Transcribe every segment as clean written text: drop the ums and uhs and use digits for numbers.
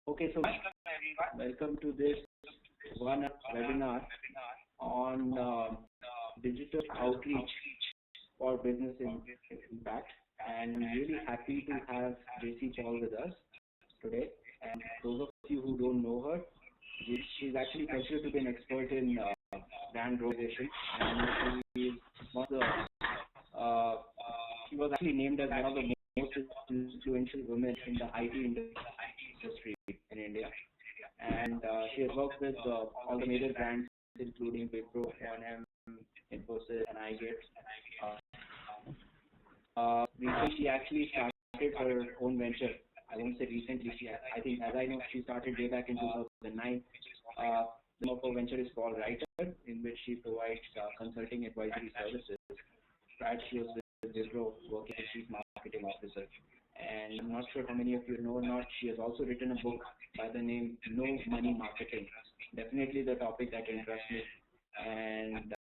Okay, so welcome to this one webinar on digital outreach for business impact. And I'm really happy to have JC Paul with us today. And those of you who don't know her, she's actually considered to be an expert in brand realization, and she is one of the she was actually named as one of the most influential women in the IT industry in India. And she has worked with all the major brands, including Wipro, O&M, Infosys, and iGate. Recently, she actually started her own venture. I won't say recently. I think, as I know, she started way back in 2009. The name of her venture is called Writer, in which she provides consulting advisory services. Prior, she was with Wipro, working as Chief Marketing Officer. And I'm not sure how many of you know or not, she has also written a book by the name No Money Marketing. Definitely the topic that interests me. And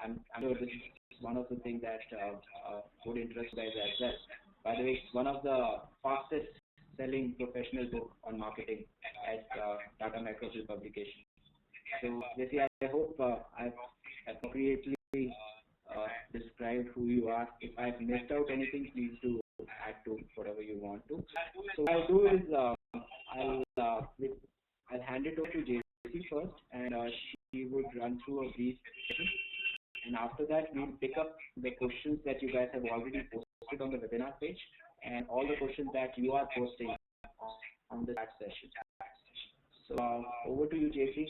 I'm sure this is one of the things that would interest you guys as well. By the way, it's one of the fastest selling professional book on marketing at Tata Microsoft publication. So, Jesse, I hope I've appropriately described who you are. If I've missed out anything, please do add to whatever you want to. So what I'll do is I'll hand it over to JC first, and she would run through a brief session. And after that, we'll pick up the questions that you guys have already posted on the webinar page, and all the questions that you are posting on the chat session. So over to you, JC.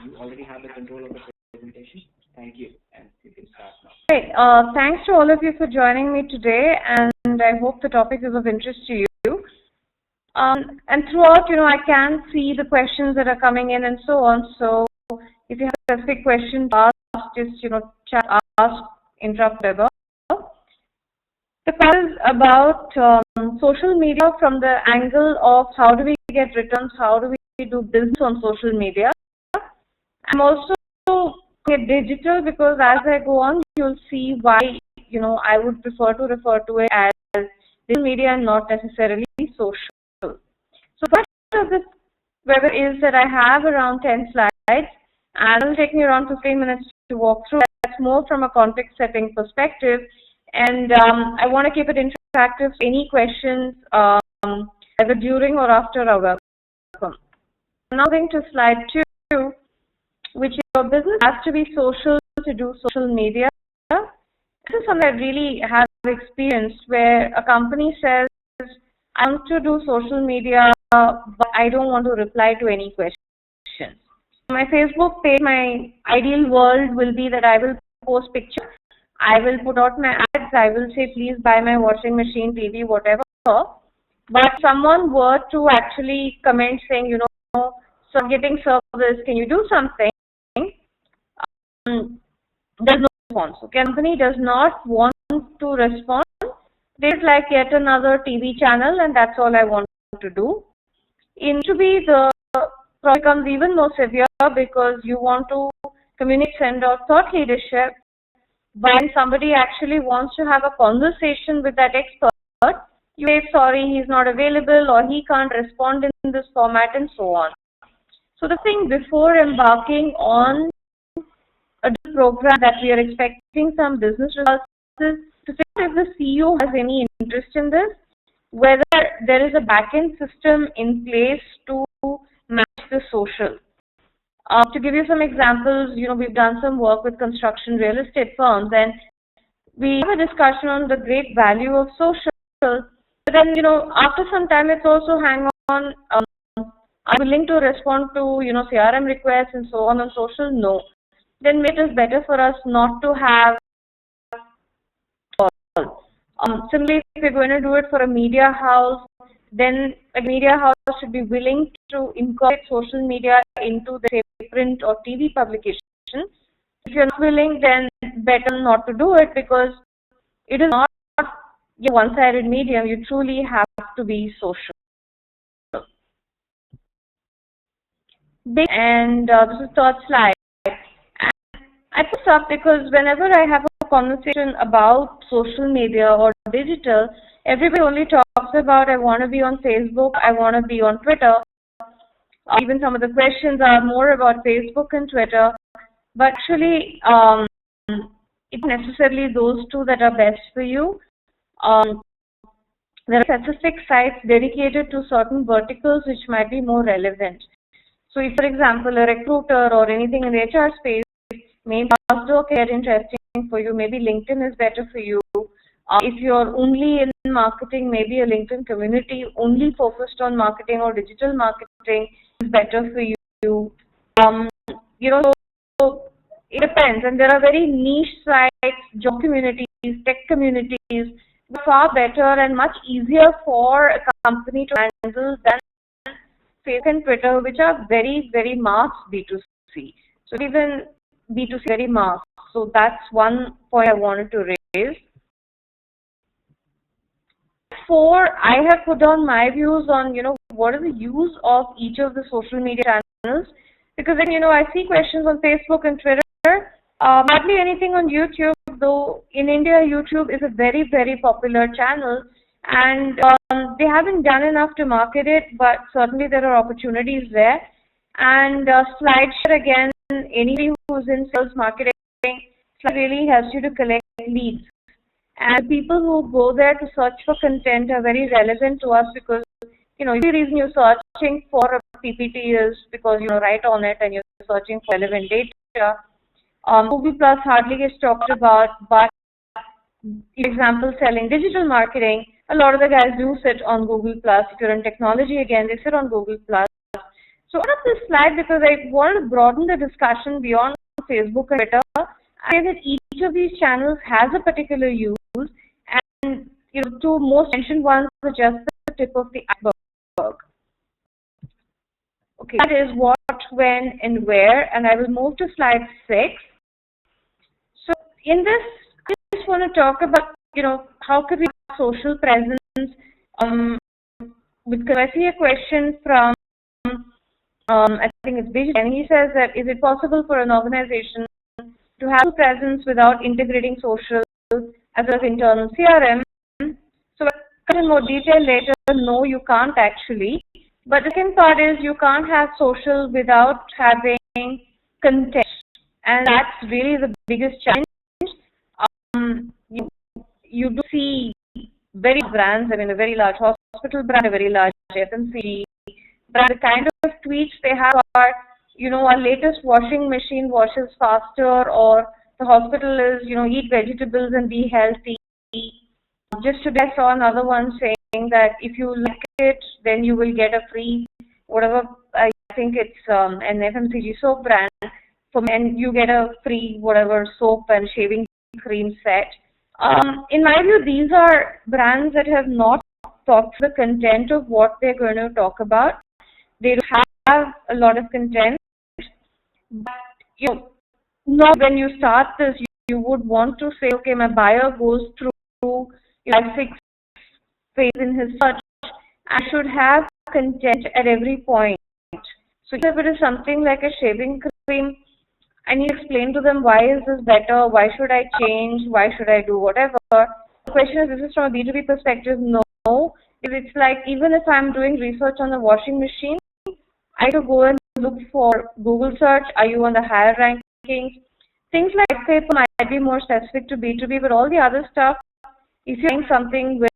You already have the control of the presentation. Thank you, and you can start now. Hey, thanks to all of you for joining me today, and I hope the topic is of interest to you. And throughout, I can see the questions that are coming in and so on. So if you have specific questions, ask, just chat, ask, interrupt, whatever. The class is about social media from the angle of how do we get returns, how do we do business on social media. I'm also get digital because as I go on, you'll see why I would prefer to refer to it as digital media and not necessarily social. So part of this webinar is that I have around 10 slides, and it'll take me around 15 minutes to walk through. That's more from a context setting perspective, and I want to keep it interactive. Any questions either during or after are welcome. Now going to slide 2, which your business has to be social to do social media. This is something I really have experienced where a company says, I want to do social media, but I don't want to reply to any questions. My Facebook page, my ideal world will be that I will post pictures, I will put out my ads, I will say, please buy my washing machine, TV, whatever. But if someone were to actually comment saying, so I'm getting service, can you do something? There's no response. Okay, company does not want to respond. There's like yet another TV channel, and that's all I want to do. The problem becomes even more severe because you want to communicate, send out thought leadership. When somebody actually wants to have a conversation with that expert, you say, sorry, he's not available, or he can't respond in this format, and so on. So the thing before embarking on a program that we are expecting some business results is to see if the CEO has any interest in this, whether there is a back-end system in place to manage the social. To give you some examples, we've done some work with construction real estate firms, and we have a discussion on the great value of social. But then, after some time, it's also hang on, are you willing to respond to, CRM requests and so on social? No. Then it is better for us not to have similarly, if we're going to do it for a media house, then a media house should be willing to incorporate social media into the print or TV publication. If you're not willing, then better not to do it because it is not a one-sided medium. You truly have to be social. And this is third slide. And I put this up because whenever I have a conversation about social media or digital, everybody only talks about, I want to be on Facebook, I want to be on Twitter. Even some of the questions are more about Facebook and Twitter, but actually, it's necessarily those two that are best for you. There are specific sites dedicated to certain verticals which might be more relevant. So if, for example, a recruiter or anything in the HR space, maybe Glassdoor can get interesting for you, maybe LinkedIn is better for you. If you're only in marketing, maybe a LinkedIn community only focused on marketing or digital marketing is better for you. So it depends, and there are very niche sites, job communities, tech communities, far better and much easier for a company to handle than Facebook and Twitter, which are very, very mass B2C. So even B2C very mass. So that's one point I wanted to raise. I have put down my views on, what is the use of each of the social media channels. Because then, I see questions on Facebook and Twitter, hardly anything on YouTube, though in India, YouTube is a very, very popular channel. And they haven't done enough to market it, but certainly there are opportunities there. And SlideShare, again, anybody who's in sales marketing, really helps you to collect leads. And people who go there to search for content are very relevant to us because, the reason you're searching for a PPT is because you write on it and you're searching for relevant data. Google Plus hardly gets talked about, but for example, selling digital marketing, a lot of the guys do sit on Google Plus. If you're in technology, again, they sit on Google Plus. So I put this slide because I want to broaden the discussion beyond Facebook and Twitter. I say that each of these channels has a particular use, and two most mentioned ones are just the tip of the iceberg. Okay, that is what, when, and where, and I will move to slide 6. So in this, I just want to talk about, how could we have social presence? Because I see a question from, I think it's Bijay, and he says that, is it possible for an organization to have a presence without integrating social as well as internal CRM? So I'll cut in more detail later. No, you can't actually. But the second part is you can't have social without having content. And that's really the biggest challenge. You do see very brands, a very large hospital brand, a very large FMCG brand. The kind of tweets they have are, our latest washing machine washes faster, or the hospital is, eat vegetables and be healthy. Just today I saw another one saying that if you like it, then you will get a free, whatever, I think it's an FMCG soap brand, and you get a free, whatever, soap and shaving cream set. In my view, these are brands that have not thought through the content of what they're going to talk about. They have a lot of content, but not when you start this, you would want to say, okay, my buyer goes through 6 phases in his search. I should have content at every point. So if it is something like a shaving cream, I need to explain to them, why is this better? Why should I change? Why should I do whatever? The question is, this is from a B2B perspective? No. It's like, even if I'm doing research on the washing machine, I have to go and look for Google search. Are you on the higher rankings? Things like paper might be more specific to B2B, but all the other stuff, if you're doing something with,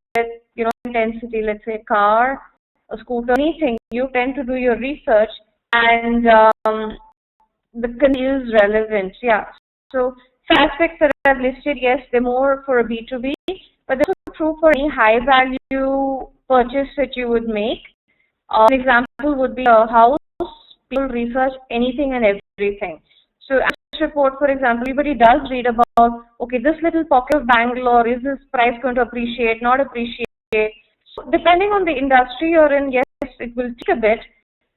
intensity, let's say a car, a scooter, anything, you tend to do your research, and the content is relevant. Yeah. So aspects that I've listed, yes, they're more for a B2B, but they're also true for any high value purchase that you would make. An example would be a house. People research anything and everything. So as this report, for example, everybody does read about, okay, this little pocket of Bangalore, is this price going to appreciate, not appreciate? So depending on the industry you're in, yes, it will take a bit,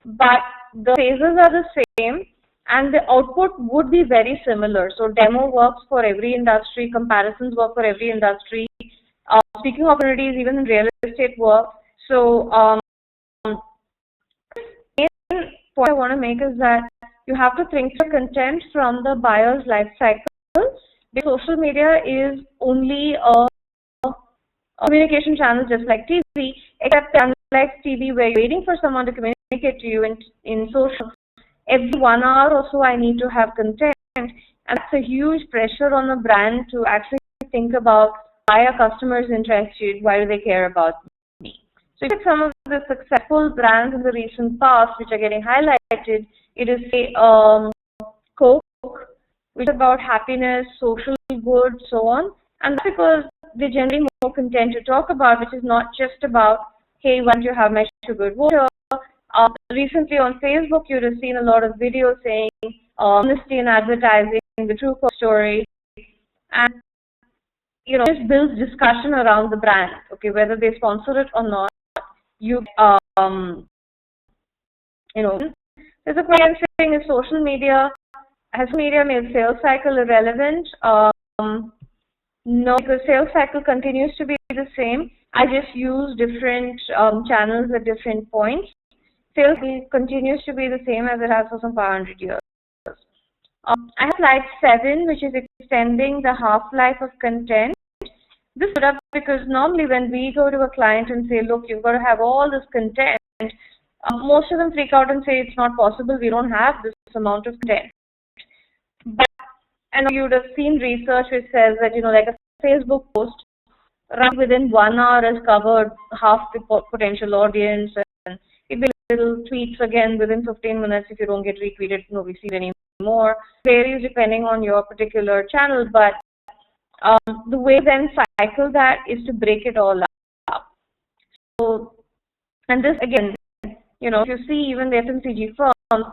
but the phases are the same and the output would be very similar. So demo works for every industry, comparisons work for every industry, speaking opportunities even in real estate work. So main point I want to make is that you have to think through content from the buyer's life cycle. Because social media is only a communication channel just like TV, except unlike TV where you're waiting for someone to communicate to you in social, every 1 hour or so I need to have content, and that's a huge pressure on the brand to actually think about why are customers interested, why do they care about me. So if some of the successful brands in the recent past which are getting highlighted, it is say Coke, which is about happiness, social good, so on, and that's because they generate more content to talk about, which is not just about, hey, why don't you have my sugared water? Recently on Facebook, you would have seen a lot of videos saying honesty in advertising, the true story, and just builds discussion around the brand. Okay, whether they sponsor it or not, there's a question saying is social media made sales cycle irrelevant? No, because sales cycle continues to be the same. I just use different channels at different points. Sales continues to be the same as it has for some 500 years. I have slide 7, which is extending the half-life of content. This is up because normally when we go to a client and say, look, you've got to have all this content, most of them freak out and say it's not possible, we don't have this amount of content. But, and you would have seen research which says that, like a Facebook post run within 1 hour has covered half the potential audience, and it will little tweets again within 15 minutes. If you don't get retweeted, nobody sees anymore. Varies depending on your particular channel, but the way then cycle that is to break it all up. So, and this again, if you see even the FMCG firms,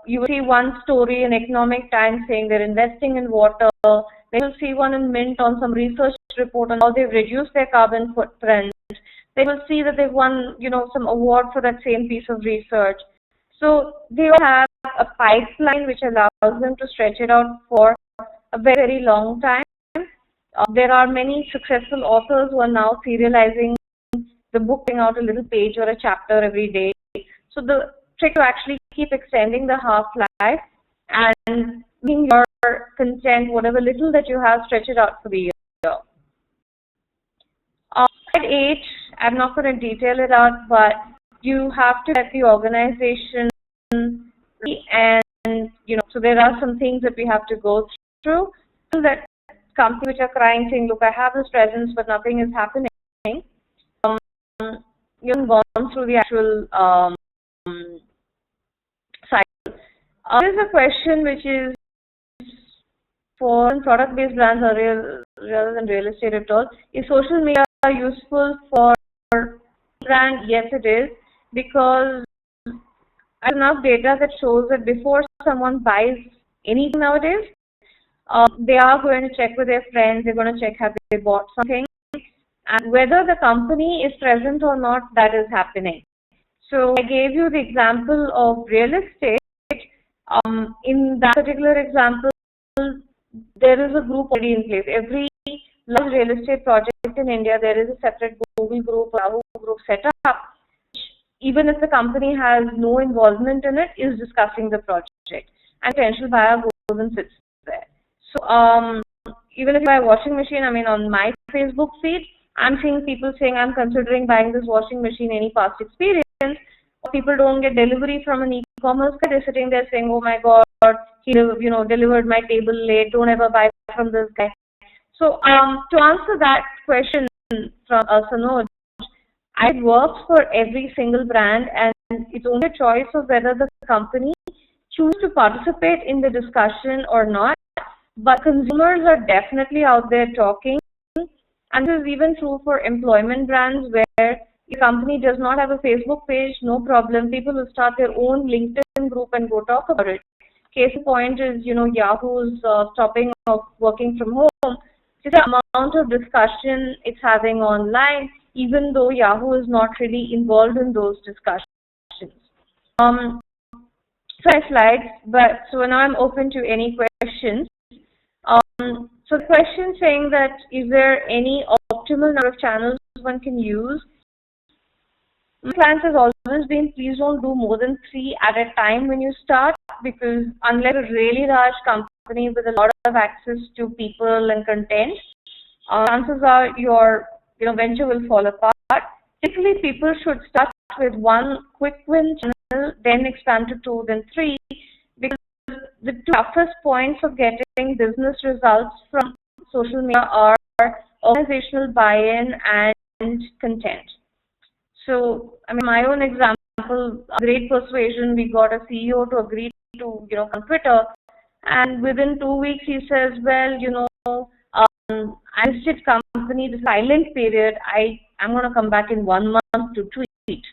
you will see one story in Economic Times saying they're investing in water. They will see one in Mint on some research report on how they've reduced their carbon footprint. They will see that they've won, some award for that same piece of research. So they all have a pipeline which allows them to stretch it out for a very, very long time. There are many successful authors who are now serializing the book, putting out a little page or a chapter every day. So the trick to actually keep extending the half-life and making your content, whatever little that you have, stretch it out for the year. Slide 8, I'm not going to detail it out, but you have to let the organization and, so there are some things that we have to go through. So that companies which are crying saying, look, I have this presence, but nothing is happening. You haven't gone through the actual cycle. There's a question which is for product-based brands rather than real estate at all. Is social media useful for brand? Yes, it is, because I have enough data that shows that before someone buys anything nowadays, they are going to check with their friends, they're going to check have they bought something, and whether the company is present or not, that is happening. So I gave you the example of real estate. In that particular example, there is a group already in place. Every large real estate project in India, there is a separate Google group, Yahoo group set up. Even if the company has no involvement in it, is discussing the project, and potential buyer goes and sits there. So even if you buy a washing machine, on my Facebook feed, I'm seeing people saying, I'm considering buying this washing machine, any past experience. Or people don't get delivery from an e-commerce guy, they're sitting there saying, oh my God, he delivered my table late, don't ever buy from this guy. So to answer that question from Sanoj, it works for every single brand, and it's only a choice of whether the company choose to participate in the discussion or not. But consumers are definitely out there talking, and this is even true for employment brands where the company does not have a Facebook page, no problem. People will start their own LinkedIn group and go talk about it. Case in point is, Yahoo's stopping of working from home. Just the amount of discussion it's having online, even though Yahoo is not really involved in those discussions. Slides, but so now I'm open to any questions. So the question saying that is there any optimal number of channels one can use? My client has always been, please don't do more than 3 at a time when you start, because unless a really large company company with a lot of access to people and content, chances are your venture will fall apart. Typically, people should start with one quick win channel, then expand to two, then three, because the two toughest points of getting business results from social media are organizational buy-in and content. So, I mean, my own example, great persuasion, we got a CEO to agree to, on Twitter, and within 2 weeks he says, well, I listed company, the silent period, I'm going to come back in 1 month to tweet.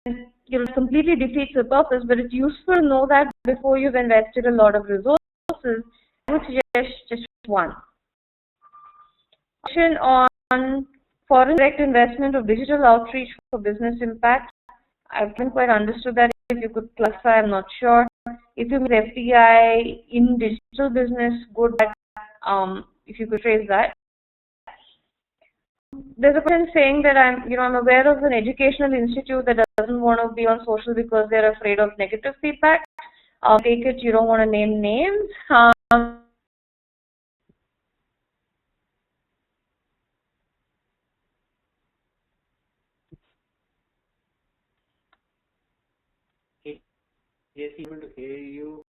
And, it completely defeats the purpose, but it's useful to know that before you've invested a lot of resources. I would suggest just one. Question on foreign direct investment of digital outreach for business impact. I haven't quite understood that. If you could clarify, I'm not sure. If you mean FDI in digital business, good. If you could phrase that. There's a person saying that I'm aware of an educational institute that doesn't want to be on social because they're afraid of negative feedback. Take it you don't want to name names. Yes, able to hear you.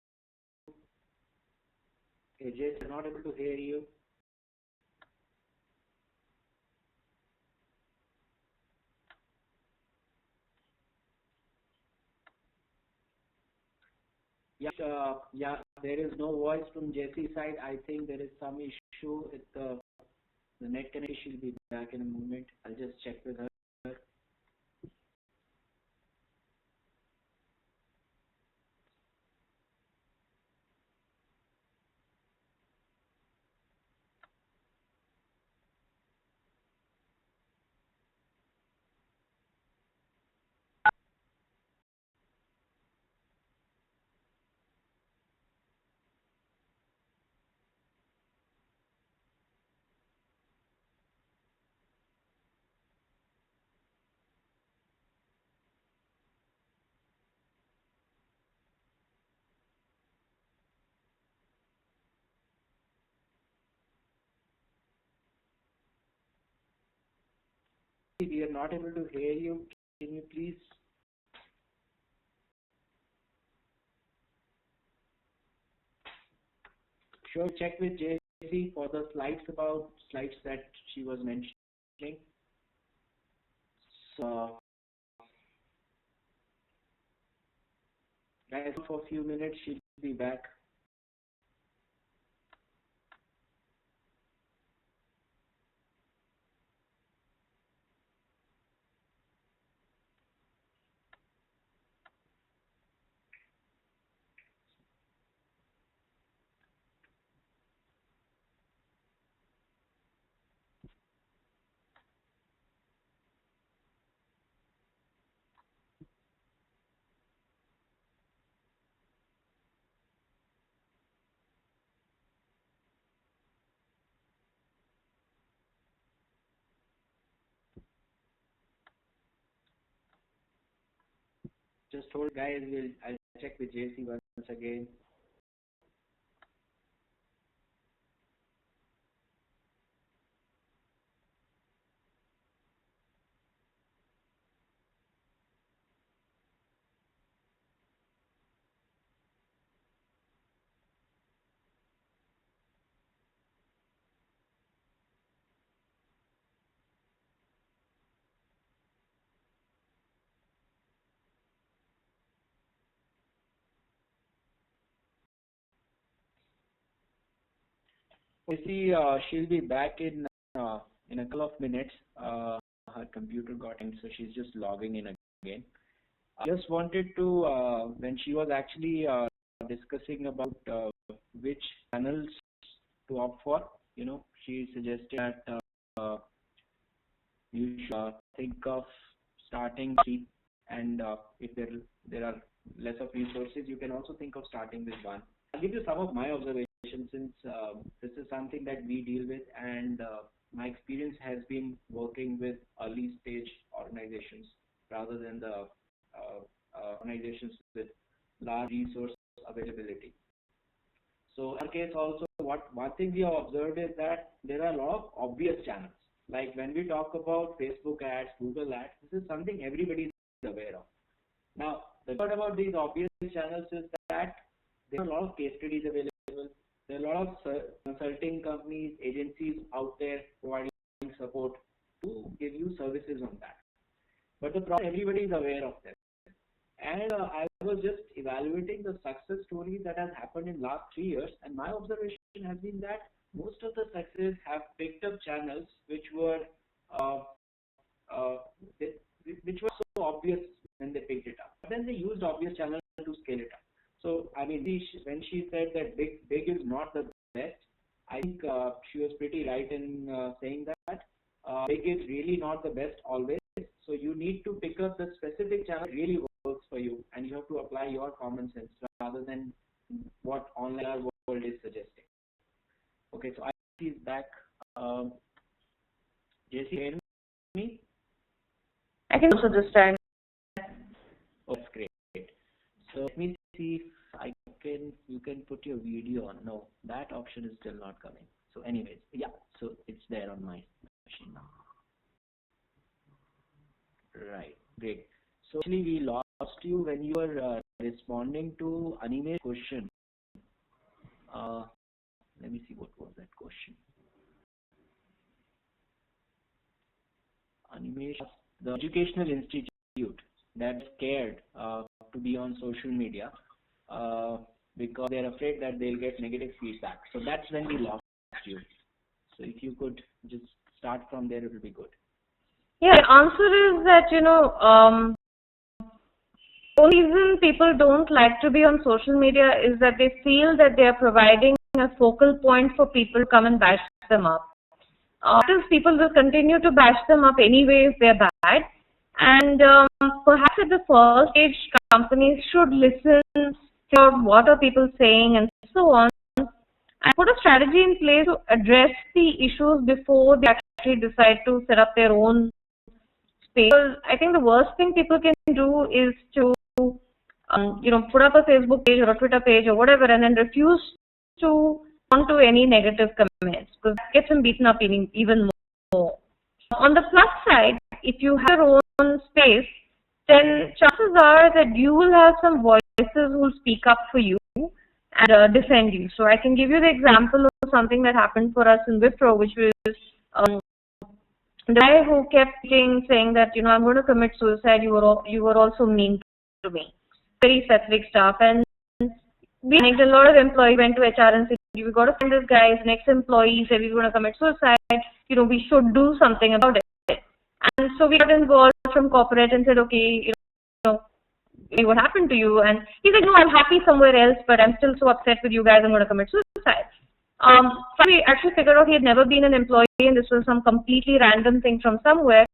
AJ is not able to hear you. Yeah, there is no voice from Jesse's side. I think there is some issue with the net connection. She'll be back in a moment. I'll just check with her. We are not able to hear you. Can you please? Sure, check with Jessie for the slides that she was mentioning. So, guys, for a few minutes, she'll be back. Just hold, guys. I'll check with Jessie once again. Jessie, she'll be back in a couple of minutes. Her computer got in, so she's just logging in again. I just wanted to, when she was actually discussing about which channels to opt for, she suggested that you should think of starting and if there are less of resources, you can also think of starting with one. I'll give you some of my observations since this is something that we deal with, and my experience has been working with early stage organizations rather than the organizations with large resource availability. So in our case also, one thing we have observed is that there are a lot of obvious channels. Like when we talk about Facebook ads, Google ads, this is something everybody is aware of. Now, the part about these obvious channels is that there are a lot of case studies available. There are a lot of consulting companies, agencies out there providing support to give you services on that. But the problem, everybody is aware of them. And I was just evaluating the success stories that has happened in last 3 years, and my observation has been that most of the success have picked up channels which were so obvious when they picked it up. But then they used obvious channels to scale it up. So I mean, when she said that big is not the best, I think she was pretty right in saying that big is really not the best always. So you need to pick up the specific channel that really works for you, and you have to apply your common sense rather than what online world is suggesting. Okay, so I see back. JC, hear me? I can also this time. Oh, that's great. So let me see if you can put your video on. No, that option is still not coming. So anyways, yeah, so it's there on my machine now. Right, great. So actually we lost you when you were responding to Animesh's question. Let me see, what was that question? Animesh, the educational institute that's scared to be on social media because they're afraid that they'll get negative feedback. So that's when we lost you. So if you could just start from there, it will be good. Yeah, the answer is that, the reason people don't like to be on social media is that they feel that they are providing a focal point for people to come and bash them up. Because people will continue to bash them up anyway if they're bad. And perhaps at the first stage, companies should listen to what are people saying and so on, and put a strategy in place to address the issues before they actually decide to set up their own space. I think the worst thing people can do is to put up a Facebook page or a Twitter page or whatever, and then refuse to respond to any negative comments, because that gets them beaten up even more. On the plus side, if you have your own space, then chances are that you will have some voices who will speak up for you and defend you. So I can give you the example of something that happened for us in Wipro, which was the guy who kept saying that, I'm going to commit suicide, you were also mean to me. Very specific stuff. And we a lot of employees went to HR and said, we got to find this guy, his next employee said he's going to commit suicide, we should do something about it. And so we got involved from corporate and said, okay, what happened to you? And he's like, no, I'm happy somewhere else, but I'm still so upset with you guys, I'm going to commit suicide. So we actually figured out he had never been an employee, and this was some completely random thing from somewhere,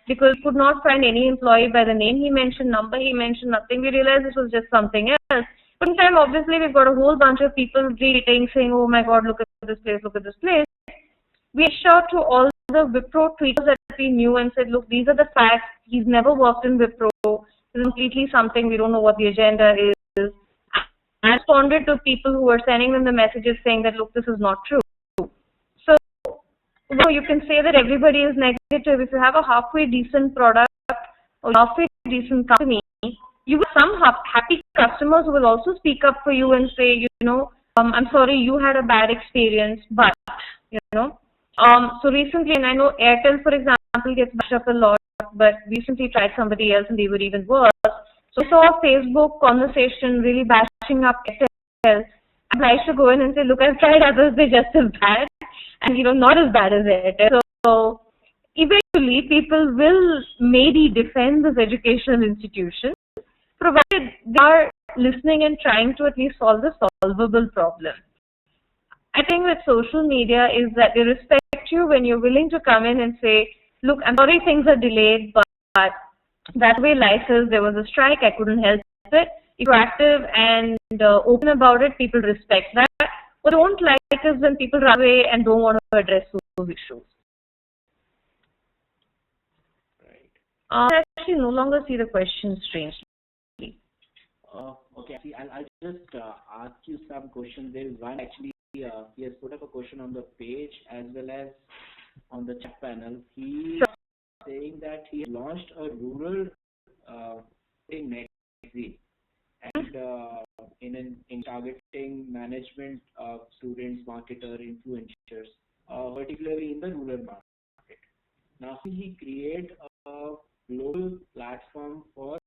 because we could not find any employee by the name he mentioned, number he mentioned, nothing. We realized this was just something else. But in time, obviously, we've got a whole bunch of people reading, saying, oh my God, look at this place, look at this place. We reached out to all the Wipro tweeters that we knew and said, look, these are the facts. He's never worked in Wipro. This is completely something. We don't know what the agenda is. I responded to people who were sending them the messages saying that, look, this is not true. So, you can say that everybody is negative. If you have a halfway decent product or halfway decent company, you have some happy customers who will also speak up for you and say, I'm sorry, you had a bad experience, but, so recently, and I know Airtel, for example, gets bashed up a lot, but recently tried somebody else and they were even worse. So I saw a Facebook conversation really bashing up Airtel. I'm obliged to go in and say, look, I've tried others, they're just as bad, and not as bad as Airtel. So eventually, people will maybe defend this educational institution, provided they are listening and trying to at least solve the solvable problem. I think with social media is that they respect you when you're willing to come in and say, look, I'm sorry things are delayed, but that way life is. There was a strike, I couldn't help it. If you're active and open about it, people respect that. What I don't like is when people run away and don't want to address those issues. Right. I actually no longer see the question strangely. Okay, see, I'll just ask you some questions. There is one actually, he has put up a question on the page as well as on the chat panel. He is saying that he launched a rural magazine and in targeting management of students, marketer, influencers, particularly in the rural market. Now he create a global platform for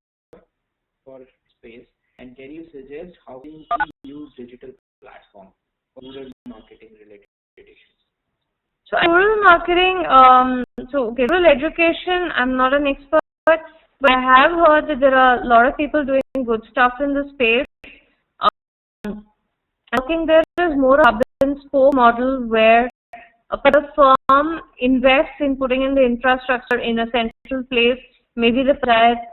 space, and can you suggest how can we use digital platform for rural marketing related issues? So rural marketing, rural education, I'm not an expert, but I have heard that there are a lot of people doing good stuff in the space. I think there is more hub and spoke model where a firm invests in putting in the infrastructure in a central place, maybe the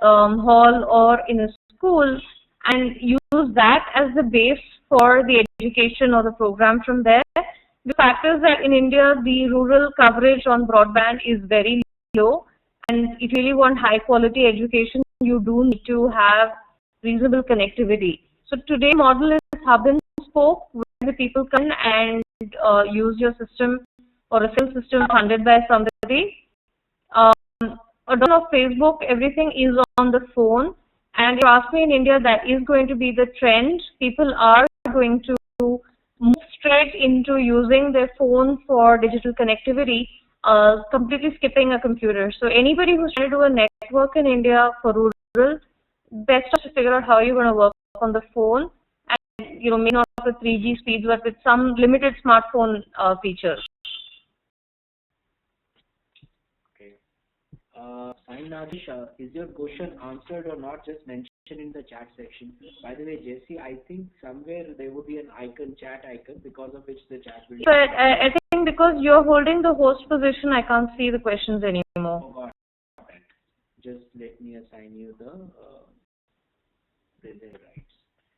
hall or in a school, and use that as the base for the education or the program from there. The fact is that in India, the rural coverage on broadband is very low, and if you really want high quality education, you do need to have reasonable connectivity. So today model is hub and spoke, where the people come and use your system or a sales system funded by somebody. On Facebook, everything is on the phone, and you ask me, in India, that is going to be the trend. People are going to move straight into using their phone for digital connectivity, completely skipping a computer. So anybody who's trying to do a network in India for rural, best to figure out how you're going to work on the phone, and may not with 3G speeds, but with some limited smartphone features. Fine, Nagesh, is your question answered or not? Just mention in the chat section. By the way, Jesse, I think somewhere there would be an icon, chat icon, because of which the chat will... But I think because you're holding the host position, I can't see the questions anymore. Oh, got it. Just let me assign you the presenter rights.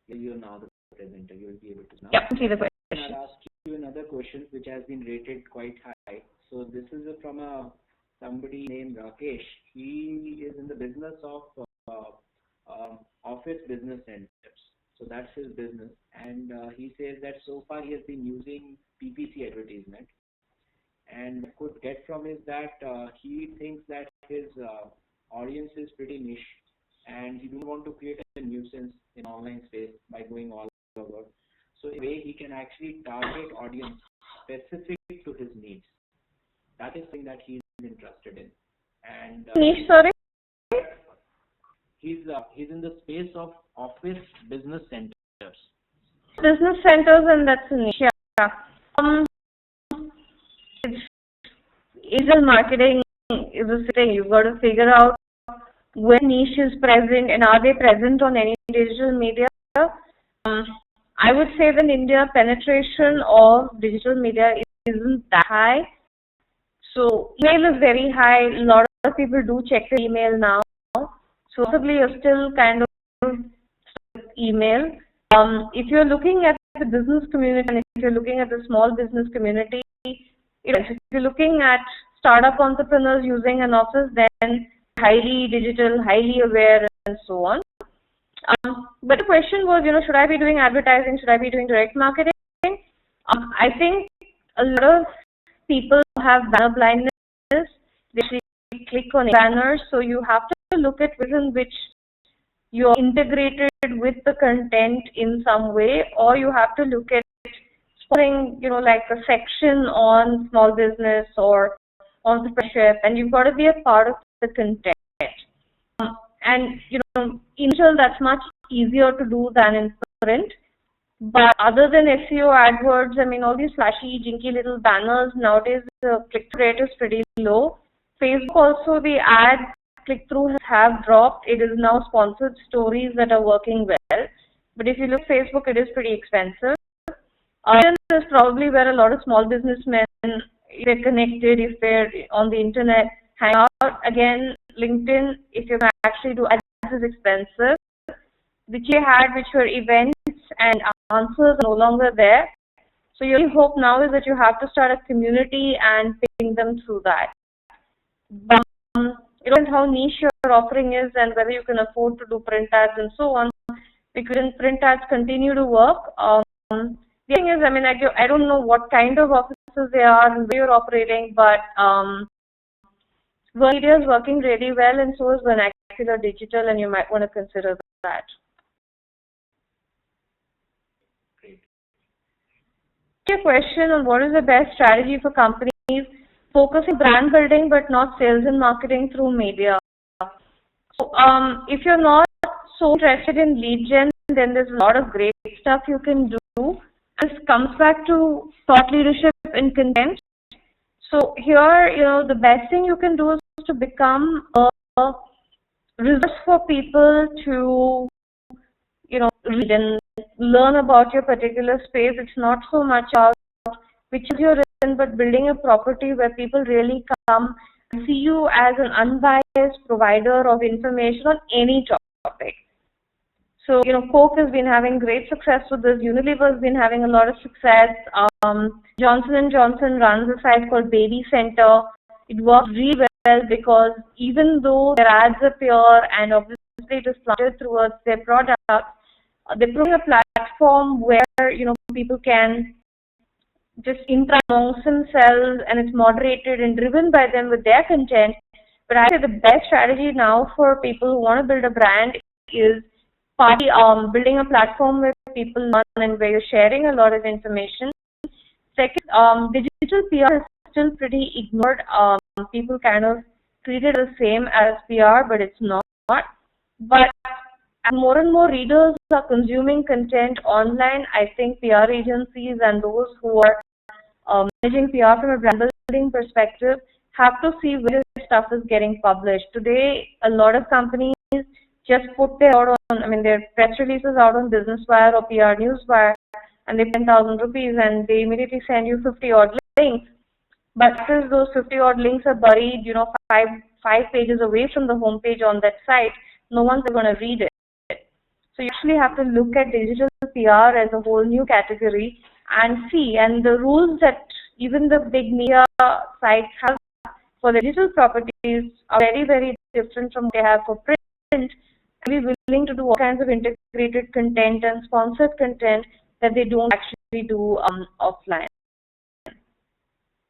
You're now the presenter. You'll be able to now... Yeah, see the question. I'll ask you another question which has been rated quite high. So this is from somebody named Rakesh. He is in the business of office business centers. So that's his business. And he says that so far he has been using PPC advertisement. And what could get from is that he thinks that his audience is pretty niche, and he doesn't want to create a nuisance in online space by going all over. So in a way he can actually target audience specific to his needs. That is something that he's interested in. And niche, sorry? He's in the space of office business centers. Business centers, and that's a niche. Yeah. Digital marketing is a thing. You've got to figure out where niche is present, and are they present on any digital media? I would say that in India, penetration of digital media isn't that high. So email is very high. A lot of people do check the email now. So possibly you're still kind of email. If you're looking at the business community, and if you're looking at the small business community, if you're looking at startup entrepreneurs using an office, then highly digital, highly aware, and so on. But the question was, should I be doing advertising? Should I be doing direct marketing? I think a lot of people have banner blindness. They click on banners, so you have to look at within which you're integrated with the content in some way, or you have to look at something, like a section on small business or entrepreneurship, and you've got to be a part of the content. And initial, that's much easier to do than in print. But other than SEO, AdWords, all these flashy, jinky little banners, nowadays the click-through rate is pretty low. Facebook also, the ad click-through have dropped. It is now sponsored stories that are working well. But if you look at Facebook, it is pretty expensive. Is probably where a lot of small businessmen, if they're connected, if they're on the internet, hang out. Again, LinkedIn, if you can actually do ads, is expensive. Which you had, which were events and answers, are no longer there. So your hope now is that you have to start a community and ping them through that. But it depends how niche your offering is and whether you can afford to do print ads and so on. because in print ads continue to work. The thing is, I mean, I don't know what kind of offices they are and where you're operating, but Vernacular is working really well, and so is Vernacular Digital, and you might want to consider that. A question on what is the best strategy for companies focusing brand building but not sales and marketing through media. So, if you're not so interested in lead gen, then there's a lot of great stuff you can do. This comes back to thought leadership in content. So here, the best thing you can do is to become a resource for people to, read and learn about your particular space. It's not so much about which is you're in, but building a property where people really come and see you as an unbiased provider of information on any topic. So, Coke has been having great success with this. Unilever has been having a lot of success. Johnson & Johnson runs a site called Baby Center. It works really well because even though their ads appear and obviously it is planted towards their product, they're putting a platform where, people can just interact amongst themselves, and it's moderated and driven by them with their content. But I say the best strategy now for people who want to build a brand is building a platform where people learn and where you're sharing a lot of information. Second, digital PR is still pretty ignored. People kind of treat it the same as PR, but it's not. But as more and more readers are consuming content online, I think PR agencies and those who are managing PR from a brand building perspective have to see where this stuff is getting published. Today, a lot of companies just put their press releases out on Business Wire or PR Newswire, and they pay 10,000 rupees and they immediately send you 50 odd links. But since those 50 odd links are buried, five pages away from the homepage on that site, no one's going to read it. So you actually have to look at digital PR as a whole new category and see. And the rules that even the big media sites have for the digital properties are very, very different from what they have for print. And be willing to do all kinds of integrated content and sponsored content that they don't actually do offline.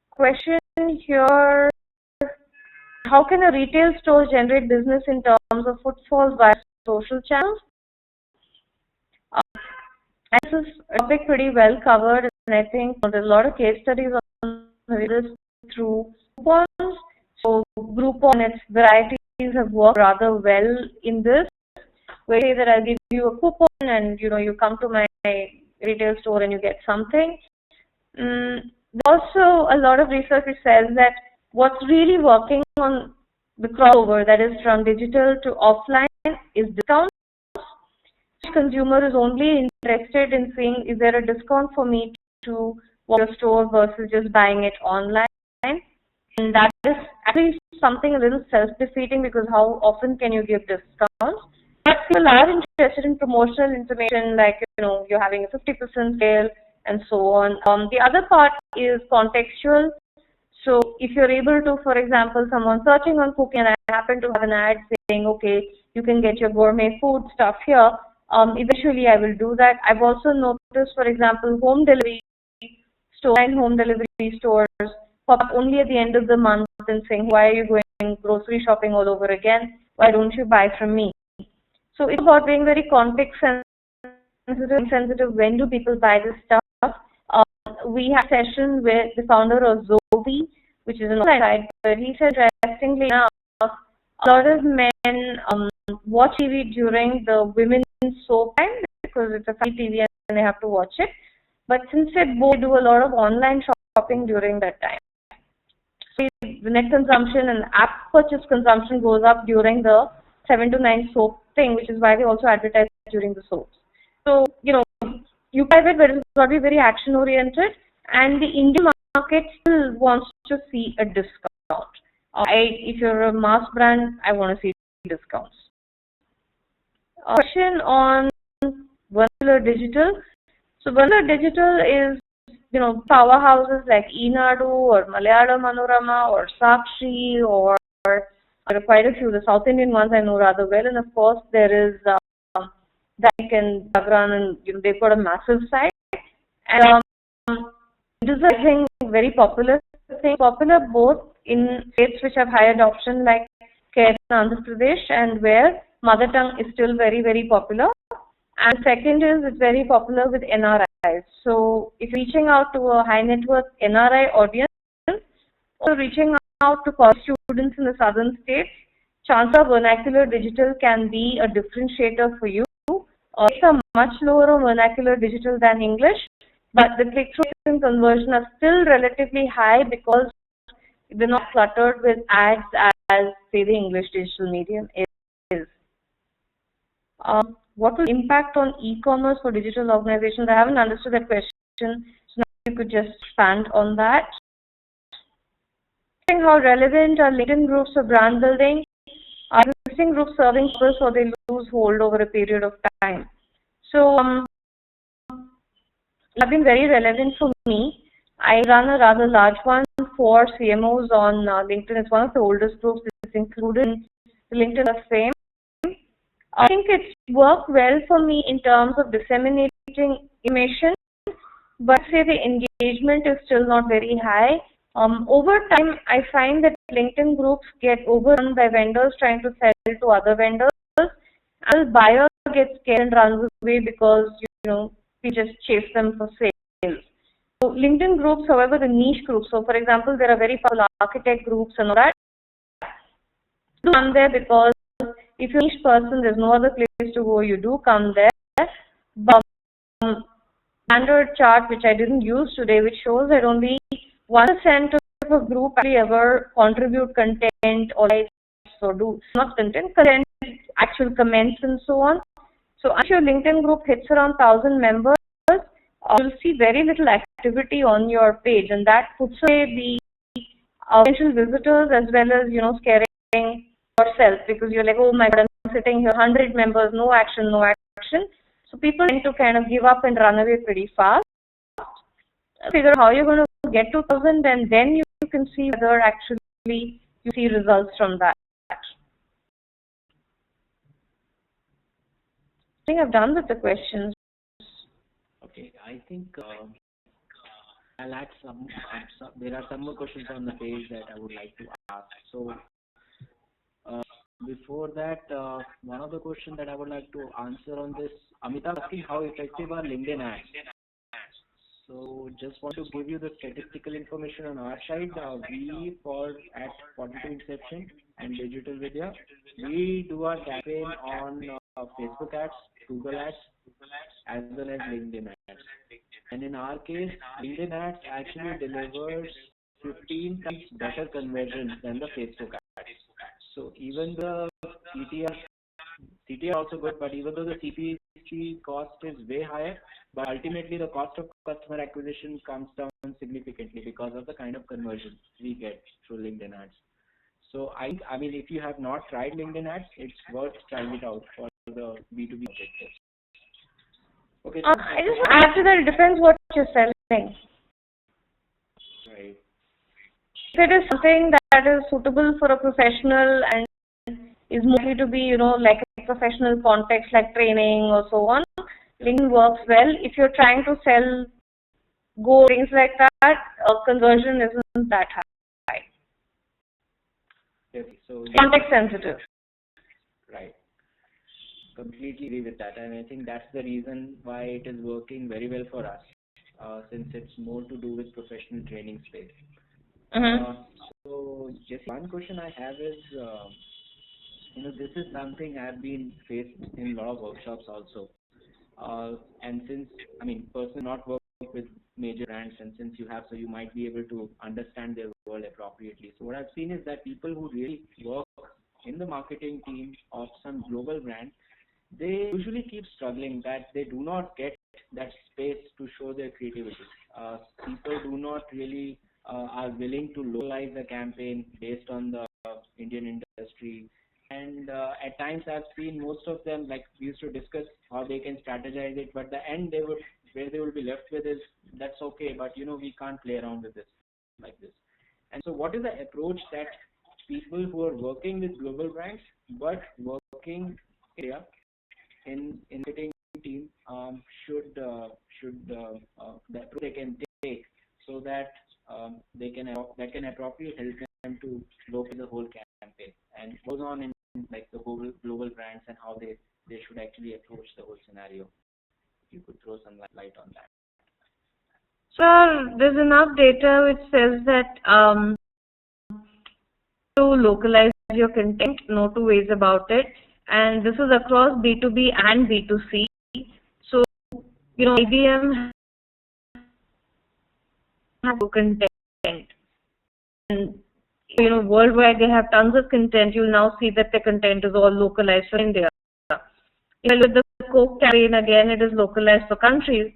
Question here: how can a retail store generate business in terms of footfalls via social channels? This is a topic pretty well covered, and I think there's a lot of case studies on this through Groupon. So Groupon and its varieties have worked rather well in this. Where I say that I'll give you a coupon and you come to my retail store and you get something. Also, a lot of research says that what's really working on the crossover, that is from digital to offline, is discounts. The consumer is only interested in seeing, is there a discount for me to walk to a store versus just buying it online. And that is actually something a little self-defeating, because how often can you give discounts? But people are interested in promotional information, like, you're having a 50% sale and so on. The other part is contextual. So if you're able to, for example, someone searching on cooking and I happen to have an ad saying, okay, you can get your gourmet food stuff here, eventually I will do that. I've also noticed, for example, home delivery stores pop up only at the end of the month and saying, why are you going grocery shopping all over again? Why don't you buy from me? So it's about being very context sensitive. When do people buy this stuff? We had a session with the founder of Zobi, which is an online site, but he said, interestingly enough, a lot of men watch TV during the women's soap time because it's a free TV and they have to watch it. But since they both do a lot of online shopping during that time, so the net consumption and app purchase consumption goes up during the 7 to 9 soap thing, which is why they also advertise during the soaps. So, you buy it, but it's got to be very action oriented, and the Indian market still wants to see a discount. If you're a mass brand, I want to see discounts. Question on Vernacular Digital. So Vernacular Digital is, powerhouses like eNadu or Malayalam Manorama or Sakshi or there are quite a few. The South Indian ones I know rather well, and of course there is that can run, and they've got a massive site. And it is, I think, very popular thing, popular both in states which have high adoption like Kerala and Andhra Pradesh, and where mother tongue is still very, very popular. And second is it's very popular with NRIs. So if you're reaching out to a high net worth NRI audience, or reaching out to college students in the southern states, chance of vernacular digital can be a differentiator for you. It's a much lower on vernacular digital than English, but the click-through and conversion are still relatively high because they're not cluttered with ads as, say, the English digital medium is. What will impact on e-commerce for digital organizations? I haven't understood that question, so now you could just expand on that. How relevant are LinkedIn groups for brand building? Are existing groups serving purpose, or they lose hold over a period of time? So, have been very relevant for me. I run a rather large one for CMOs on LinkedIn. It's one of the oldest groups. It's included in the LinkedIn of Fame. I think it's worked well for me in terms of disseminating information, but say the engagement is still not very high. Over time, I find that LinkedIn groups get overrun by vendors trying to sell to other vendors, and the buyer gets scared and runs away because, we just chase them for sales. So LinkedIn groups, however, the niche groups, so for example, there are very popular architect groups and all that, do come there because if you're a niche person, there's no other place to go, you do come there. But standard chart, which I didn't use today, which shows that only 1% of a group actually ever contribute content or do not content, actual comments and so on. So if your LinkedIn group hits around 1,000 members, you'll see very little activity on your page, and that puts away the potential visitors as well as, scaring yourself, because you're like, oh my God, I'm sitting here, 100 members, no action, no action. So people tend to kind of give up and run away pretty fast. Figure out how you're going to get to 1,000, and then you can see whether actually you see results from that. I think I've done with the questions. Okay, I think I'll add some. There are some more questions on the page that I would like to ask. So before that, one of the questions that I would like to answer on this, Amitabh asking how effective are LinkedIn ads. So just want to give you the statistical information on our side. We at 42 Inception and Digital Vidya, we do our campaign on Facebook ads, Google ads, as well as LinkedIn ads. And in our case, LinkedIn ads actually delivers 15 times better conversion than the Facebook ads. So even the CTR also good, but even though the CPC cost is way higher, but ultimately the cost of customer acquisition comes down significantly because of the kind of conversion we get through LinkedIn ads. So I mean, if you have not tried LinkedIn ads, it's worth trying it out for the B2B objectives. Okay. So I just want to add to that, it depends what you're selling. Right. If it is something that is suitable for a professional and is mostly to be, like a professional context like training or so on, LinkedIn works well. If you're trying to sell things like that, conversion isn't that high. Okay, so context sensitive. Right. Completely agree with that, and I think that's the reason why it is working very well for us, since it's more to do with professional training space. So just one question I have is, this is something I've been faced in a lot of workshops also. And since, personally not work with major brands, and since you have, so you might be able to understand their world appropriately. So what I've seen is that people who really work in the marketing team of some global brand, they usually keep struggling that they do not get that space to show their creativity. People do not really are willing to localize the campaign based on the Indian industry. And at times I've seen most of them, like we used to discuss how they can strategize it, but the end where they will be left with is, that's okay, but we can't play around with this like this. And so what is the approach that people who are working with global brands but working in India in marketing team should the approach they can take so that that can appropriately help them to localize the whole campaign and goes on in like the global brands and how they should actually approach the whole scenario. If you could throw some light on that. So there's enough data which says that to localize your content, no two ways about it, and this is across B2B and B2C. So IBM has content, and worldwide they have tons of content. You'll now see that the content is all localized for India. With the Coke campaign, again, it is localized for countries.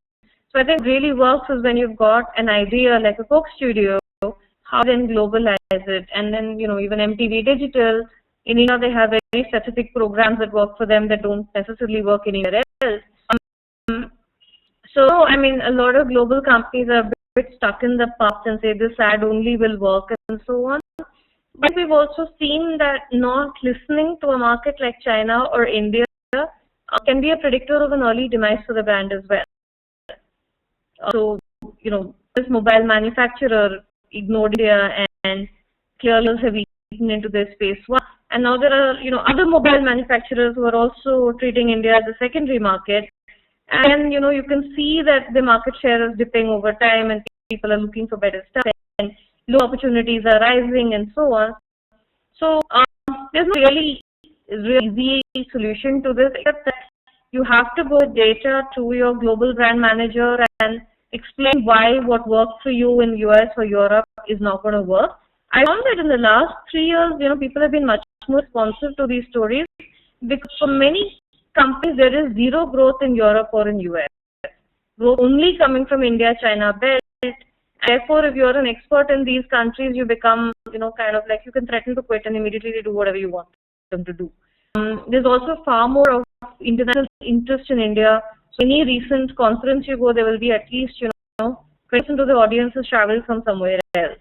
So I think really works is when you've got an idea like a Coke studio, how then globalize it, and then even MTV Digital in India, they have very specific programs that work for them that don't necessarily work anywhere else. So I mean, a lot of global companies are a bit stuck in the past and say this ad only will work and so on. But we've also seen that not listening to a market like China or India can be a predictor of an early demise for the brand as well. So this mobile manufacturer ignored India and clearly have eaten into their space. And now there are other mobile manufacturers who are also treating India as a secondary market. And you can see that the market share is dipping over time and people are looking for better stuff and low opportunities are rising and so on. So there's no really easy solution to this except that you have to go with data to your global brand manager and explain why what worked for you in US or Europe is not going to work. I found that in the last 3 years, people have been much more responsive to these stories because for many companies there is zero growth in Europe or in US. Growth only coming from India, China, belt. Therefore, if you're an expert in these countries, you become, kind of like you can threaten to quit and immediately do whatever you want them to do. There's also far more of international interest in India. So any recent conference you go, there will be at least, 20% of the audience has traveled from somewhere else.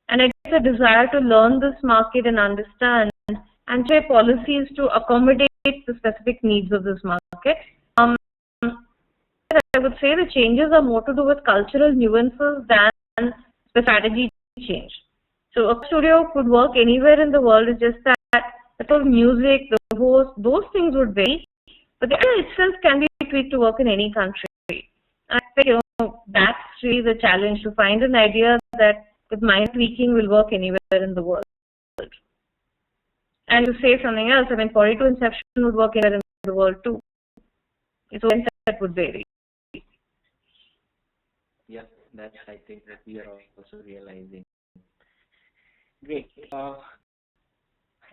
And I guess a desire to learn this market and understand and try policies to accommodate the specific needs of this market. I would say the changes are more to do with cultural nuances than the strategy change. So a studio could work anywhere in the world. It's just that the sort of music, the host, those things would vary. But the idea itself can be tweaked to work in any country. I think that's really the challenge, to find an idea that with mind tweaking will work anywhere in the world. And to say something else, I mean, 42 Inception would work anywhere in the world too. So that would vary. Yeah, that's I think that we are also realizing. Great.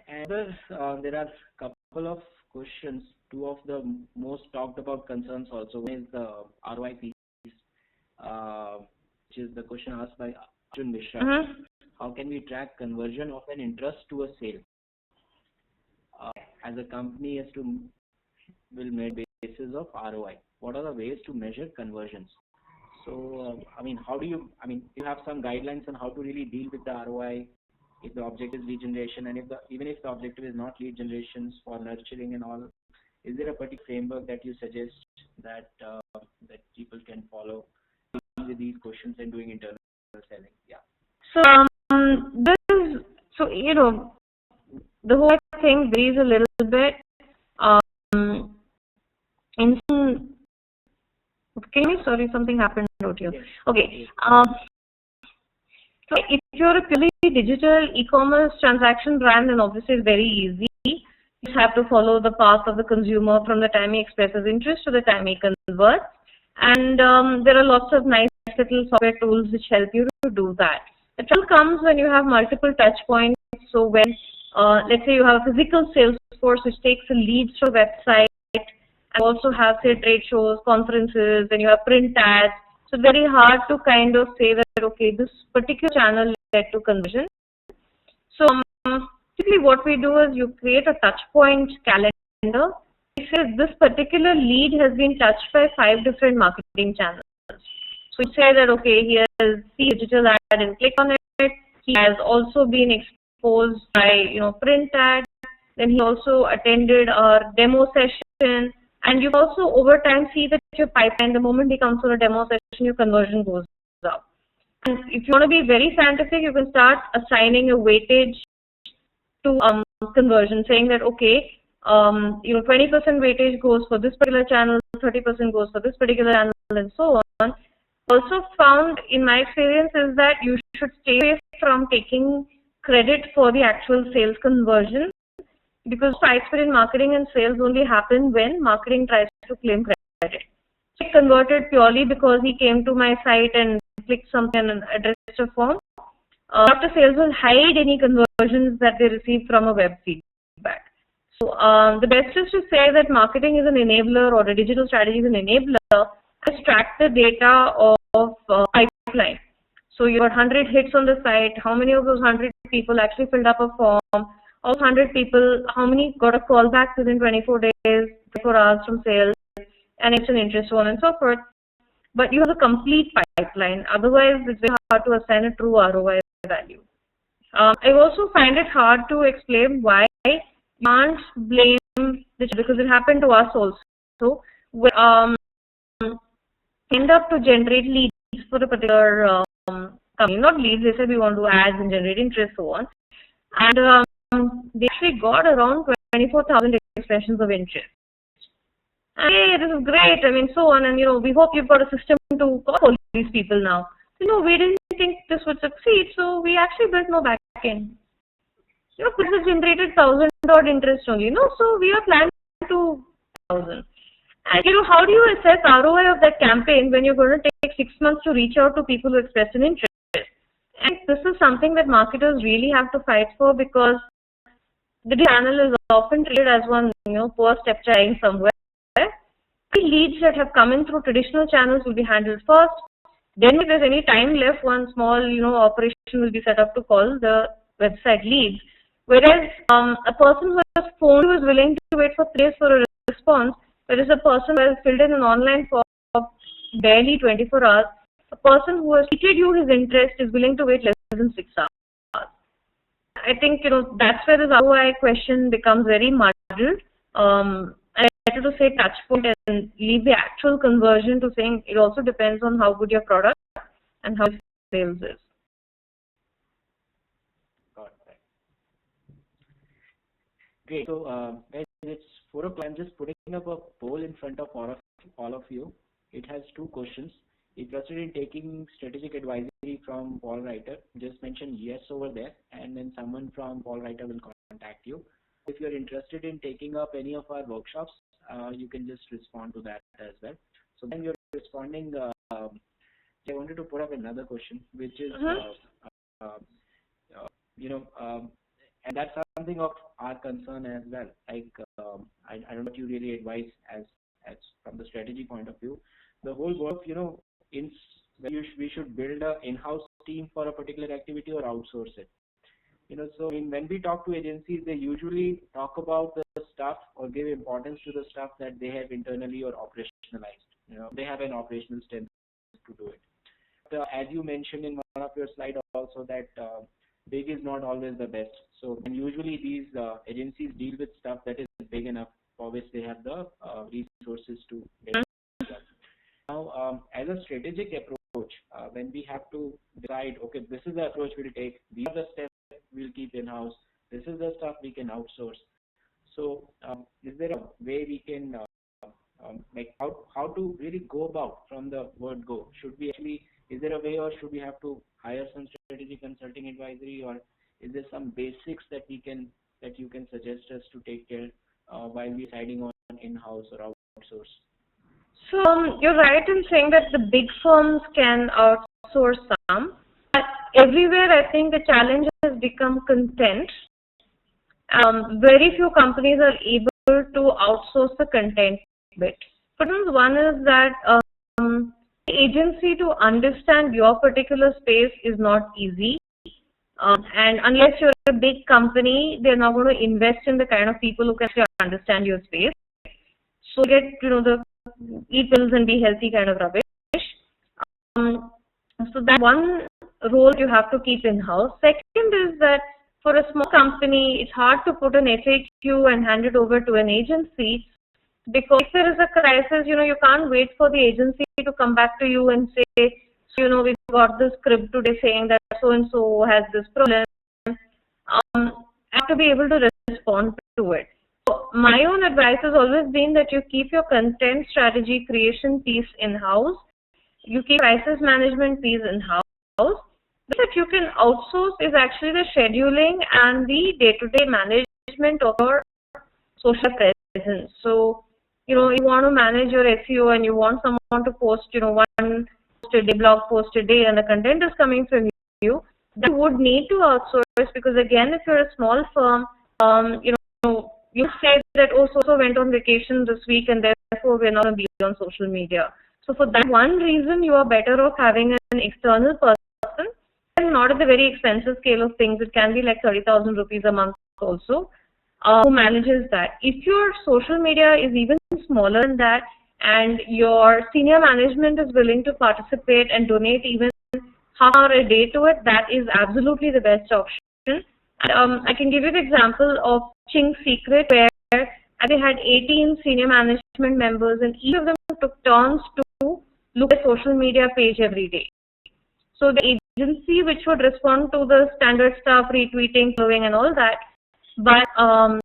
And there are a couple of questions. Two of the most talked about concerns also. One is the ROI piece, which is the question asked by Arjun Mishra. Mm-hmm. How can we track conversion of an interest to a sale? As a company will make basis of ROI. What are the ways to measure conversions? So, you have some guidelines on how to really deal with the ROI if the objective is lead generation, and even if the objective is not lead generations for nurturing and all, is there a particular framework that you suggest that people can follow with these questions and doing internal selling? Yeah. So, the whole thing varies a little bit. Sorry, something happened out here. Yes. Okay. So if you're a purely digital e-commerce transaction brand, then obviously it's very easy. You have to follow the path of the consumer from the time he expresses interest to the time he converts. And there are lots of nice little software tools which help you to do that. The trouble comes when you have multiple touch points. So when, let's say you have a physical sales force which takes a lead to a website, and also have, say, trade shows, conferences, and you have print ads. So very hard to kind of say that, okay, this particular channel led to conversion. So typically what we do is you create a touch point calendar. It says this particular lead has been touched by 5 different marketing channels. So you say that, okay, he has seen digital ad and click on it. He has also been exposed by, print ad. Then he also attended our demo session. And you also over time see that your pipeline, the moment he comes for a demo session, your conversion goes up. And if you want to be very scientific, you can start assigning a weightage to conversion, saying that, okay, 20% weightage goes for this particular channel, 30% goes for this particular channel, and so on. Also found in my experience is that you should stay away from taking credit for the actual sales conversion, because fights between marketing and sales only happen when marketing tries to claim credit. So he converted purely because he came to my site and clicked something and addressed a form. After sales will hide any conversions that they receive from a web feedback. So the best is to say that marketing is an enabler, or a digital strategy is an enabler, extract the data of pipeline. So you got 100 hits on the site. How many of those 100 people actually filled up a form? Of 100 people, how many got a call back within 24 days, 24 hours from sales, and it's an interest, so on and so forth. But you have a complete pipeline. Otherwise, it's very hard to assign a true ROI value. I also find it hard to explain why you can't blame the, because it happened to us also. We end up to generate leads for a particular company. Not leads, they said we want to do ads and generate interest, so on. And they actually got around 24,000 expressions of interest. And, hey, this is great, I mean, so on, and we hope you've got a system to call these people now. We didn't think this would succeed, so we actually built more backend. This has generated 1,000 odd interest only, so we are planning to 1,000. And how do you assess ROI of that campaign when you're going to take 6 months to reach out to people who express an interest? And this is something that marketers really have to fight for, because the channel is often treated as one, poor stepchild somewhere. The leads that have come in through traditional channels will be handled first. Then if there's any time left, one small, operation will be set up to call the website leads. Whereas a person who has phoned, who is willing to wait for 3 days for a response, whereas a person who has filled in an online form of barely 24 hours, a person who has tweeted you his interest is willing to wait less than 6 hours. I think, that's where this ROI question becomes very muddled. I better to say touch point and leave the actual conversion to saying it also depends on how good your product and how sales is. Got it. Great. So, guys, it's 4 o'clock. I'm just putting up a poll in front of all of you. It has 2 questions. Interested in taking strategic advisory from Paul Reiter, just mention yes over there, and then someone from Paul Reiter will contact you. If you're interested in taking up any of our workshops, you can just respond to that as well. So when you're responding, I wanted to put up another question, which is, and that's something of our concern as well. Like, I don't know what you really advise as from the strategy point of view. The whole work, we should build an in-house team for a particular activity or outsource it. So when we talk to agencies, they usually talk about the stuff or give importance to the stuff that they have internally or operationalized. They have an operational strength to do it. But, as you mentioned in one of your slides also, that big is not always the best. So usually these agencies deal with stuff that is big enough for which they have the resources to get it done. Now, as a strategic approach, when we have to decide, okay, this is the approach we'll take, these are the steps we'll keep in-house, this is the stuff we can outsource. So, is there a way we can how to really go about from the word go? Should we actually, is there a way, or should we have to hire some strategic consulting advisory, or is there some basics that you can suggest us to take care while we're deciding on in-house or outsource? So you're right in saying that the big firms can outsource some, but everywhere I think the challenge has become content. Very few companies are able to outsource the content bit. For instance, one is that the agency to understand your particular space is not easy. And unless you're a big company, they're not going to invest in the kind of people who can actually understand your space. So get, the eat pills and be healthy kind of rubbish. So that's one role you have to keep in-house. Second is that for a small company, it's hard to put an FAQ and hand it over to an agency Because if there is a crisis, you can't wait for the agency to come back to you and say, we got this script today saying that so-and-so has this problem. I have to be able to respond to it. So my own advice has always been that you keep your content strategy creation piece in-house. You keep crisis management piece in-house. That you can outsource is actually the scheduling and the day-to-day management of your social presence. So, you want to manage your SEO and you want someone to post, one post a day, blog post a day, and the content is coming from you, that you would need to outsource, because again, if you're a small firm, you say that, so went on vacation this week and therefore we're not going to be on social media. So for that one reason, you are better off having an external person, and not at the very expensive scale of things. It can be like 30,000 rupees a month also, who manages that. If your social media is even smaller than that and your senior management is willing to participate and donate even half hour a day to it, that is absolutely the best option. And, I can give you the example of Ching Secret, where they had 18 senior management members and each of them took turns to look at social media page every day. So the agency which would respond to the standard stuff, retweeting, following and all that, but a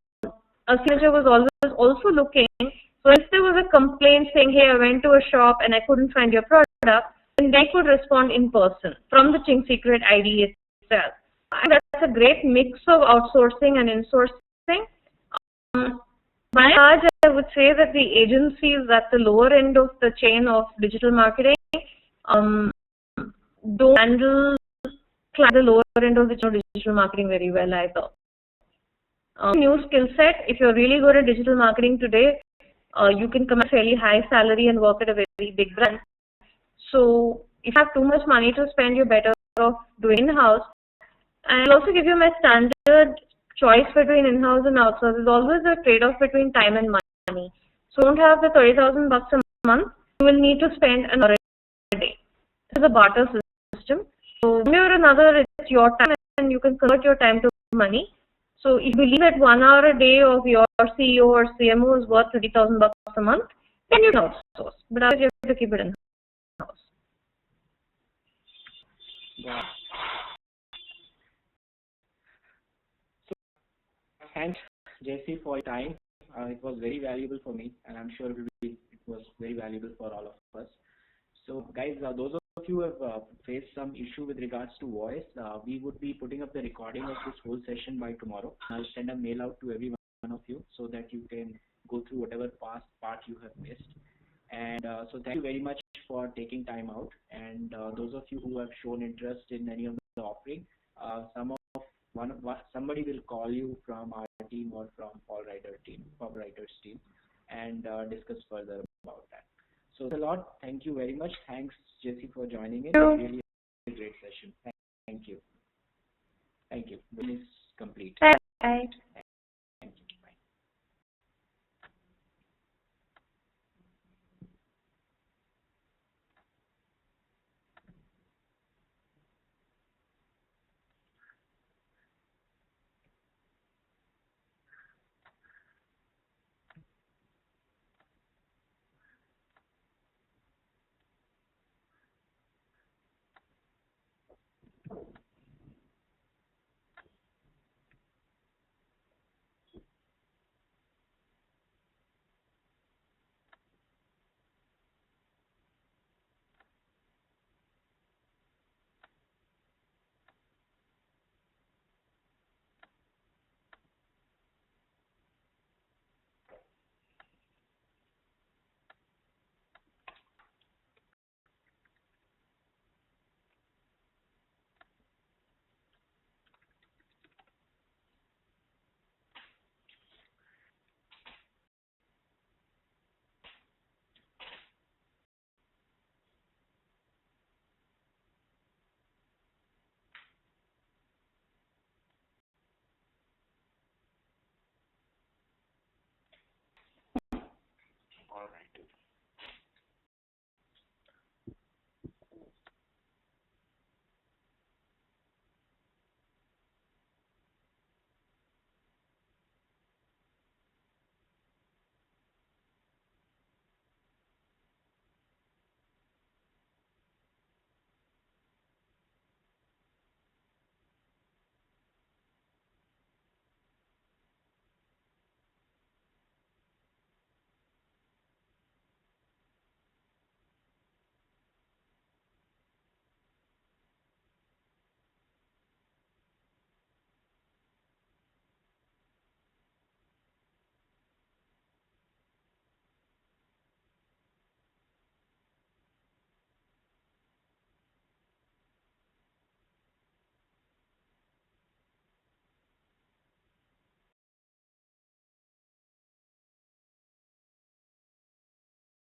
manager was always also looking. So if there was a complaint saying, hey, I went to a shop and I couldn't find your product, then they could respond in person from the Ching Secret ID itself. And that's a great mix of outsourcing and insourcing. By and large, I would say that the agencies at the lower end of the chain of digital marketing don't handle the lower end of the digital marketing very well either. New skill set, if you're really good at digital marketing today, you can command a fairly high salary and work at a very big brand. So if you have too much money to spend, you're better off doing in-house. And I'll also give you my standard choice between in-house and outsource. There's always a trade-off between time and money. So don't have the 30,000 bucks a month. You will need to spend an hour a day. This is a barter system. So one way or another, it's your time and you can convert your time to money. So if you believe that 1 hour a day of your CEO or CMO is worth 30,000 bucks a month, then you can outsource. But otherwise, you have to keep it in-house. Yeah. Thanks, Jesse, for your time. It was very valuable for me, and I'm sure it was very valuable for all of us. So, guys, those of you who have faced some issue with regards to voice, we would be putting up the recording of this whole session by tomorrow. I'll send a mail out to every one of you so that you can go through whatever past part you have missed. And so thank you very much for taking time out. And those of you who have shown interest in any of the offering, somebody will call you from our team or from Paul Writer's team, and discuss further about that. So it's a lot. Thank you very much. Thanks, Jesse, for joining in. Really a great session. Thank you. Thank you. This is complete. Bye.